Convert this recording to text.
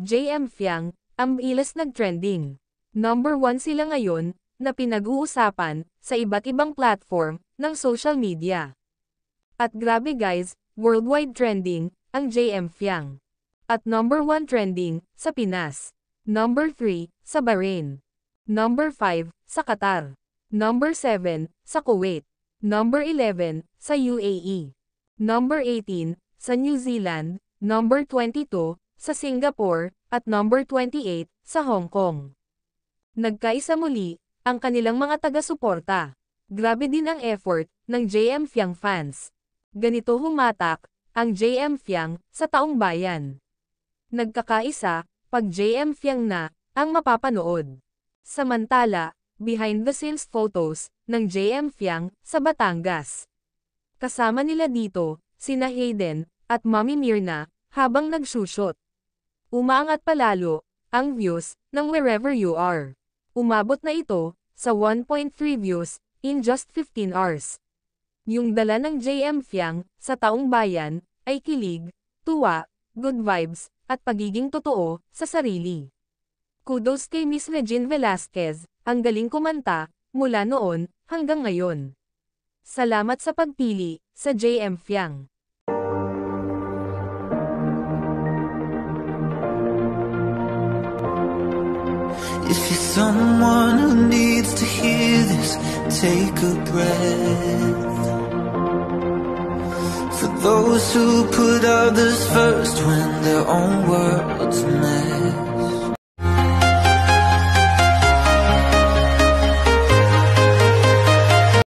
JM Fiang, ang bilis nag-trending. Number 1 sila ngayon, na pinag-uusapan, sa iba't ibang platform, ng social media. At grabe guys, worldwide trending, ang JM Fiang. At number 1 trending, sa Pinas. Number 3, sa Bahrain. Number 5, sa Qatar. Number 7, sa Kuwait. Number 11, sa UAE. Number 18, sa New Zealand. Number 22, sa Singapore, at number 28, sa Hong Kong. Nagkaisa muli, ang kanilang mga taga-suporta. Grabe din ang effort, ng JM Fiang fans. Ganito humatak, ang JM Fiang, sa taong bayan. Nagkakaisa, pag JM Fiang na, ang mapapanood. Samantala, behind the scenes photos, ng JM Fiang, sa Batangas. Kasama nila dito, sina Hayden, at Mami Mirna, habang nagsushoot. Umaangat palalo, ang views, ng Wherever You Are. Umabot na ito, sa 1.3 views, in just 15 hours. Yung dala ng JM Fiang, sa taong bayan, ay kilig, tuwa, good vibes, at pagiging totoo, sa sarili. Kudos kay Miss Regine Velasquez, ang galing kumanta, mula noon, hanggang ngayon. Salamat sa pagpili, sa JM Fiang. If you're someone who needs to hear this, take a breath. For those who put others first when their own world's a mess.